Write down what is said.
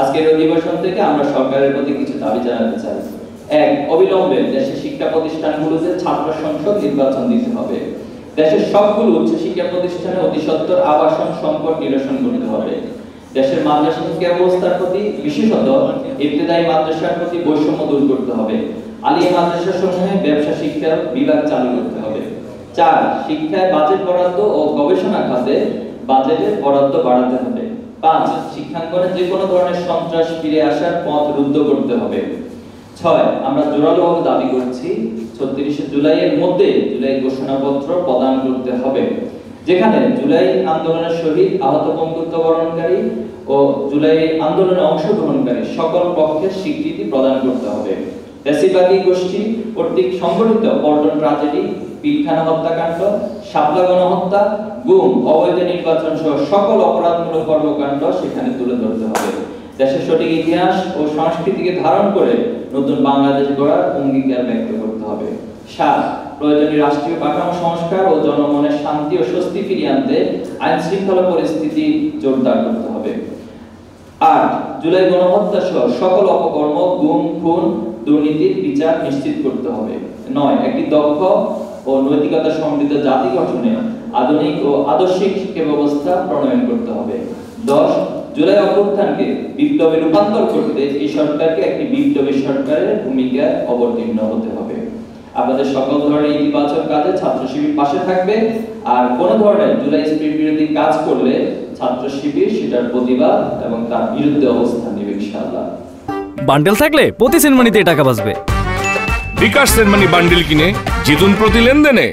আজকের অধিবেশন থেকে আমরা সরকারের প্রতি কিছু দাবি জানাতে চাই। এক, অবিলম্বে দেশের শিক্ষা প্রতিষ্ঠানগুলোতে ছাত্র সংসদ নির্বাচন দিতে হবে। দেশের সবগুলো উচ্চশিক্ষা প্রতিষ্ঠানে অতি সত্বর আবাসন সংকট নিরসন করতে হবে। দেশের মাদ্রাসা শিক্ষা ব্যবস্থার প্রতি, বিশেষত ইবতেদায়ী মাদ্রাসার প্রতি বৈষম্য দূর করতে হবে। আলিয়া মাদ্রাসা সমূহে ব্যবসা শিক্ষার বিভাগ চালু করতে হবে। 4, শিক্ষায় বাজেট বরাদ্দ ও গবেষণা খাতে বাজেটের বরাদ্দ বাড়াতে হবে। 5, শিক্ষাঙ্গনে যে কোনো ধরনের সন্ত্রাস ফিরে আসার পথ রুদ্ধ করতে হবে। 6, আমরা জোরালোভাবে দাবি করছি 36 জুলাইয়ের মধ্যে জুলাই ঘোষণাপত্র প্রদান করতে হবে, যেখানে জুলাই আন্দোলনের শহীদ, আহত, বঙ্গবন্ধু বরণকারী ও জুলাই আন্দোলনে অংশগ্রহণকারী সকল পক্ষের স্বীকৃতি প্রদান করতে হবে। ফ্যাসিবাদী গোষ্ঠী কর্তৃক সংগঠিত পল্টন ট্র্যাজেডি, পিলখানা হত্যাকাণ্ড, শাপলা গণহত্যা, গুম, অবৈধ নির্বাচন সহ সকল অপরাধমূলক কর্মকাণ্ড সেখানে তুলে ধরতে হবে। দেশের সঠিক ইতিহাস ও সংস্কৃতিকে ধারণ করে নতুন বাংলাদেশ গড়ার অঙ্গীকার ব্যক্ত করতে হবে। 7, প্রয়োজনীয় রাষ্ট্রীয় কাঠামো সংস্কার ও জনমনের শান্তি ও স্বস্তি ফিরিয়ে আনতে আইন শৃঙ্খলা পরিস্থিতি জোরদার করতে হবে। 8, জুলাই গণহত্যা সহ সকল অপকর্ম, গুম, খুন, দুর্নীতির বিচার নিশ্চিত করতে হবে। 9, একটি দক্ষ ও নৈতিকতা সমৃদ্ধ জাতি গঠনে আধুনিক ও আদর্শিক শিক্ষা ব্যবস্থা প্রণয়ন করতে হবে। 10, জুলাই অভ্যুত্থানকে বিপ্লবে রূপান্তর করতে এই সরকারকে একটি বিপ্লবী সরকারের ভূমিকা অবতীর্ণ হতে হবে। আপনাদের সকল ধরনের ইতিবাচক কাজে ছাত্র শিবির পাশে থাকবে, আর কোন ধরনের জুলাই স্পিরিট বিরোধী কাজ করলে ছাত্র শিবির সেটার প্রতিবাদ এবং তার বিরুদ্ধে অবস্থান নেবে ইনশাআল্লাহ। বান্ডেল থাকলে প্রতি সেনমানিতে টাকা বাঁচবে। বিকাশ সেনমানি বান্ডেল কিনে জিতুন প্রতি লেনদেনে।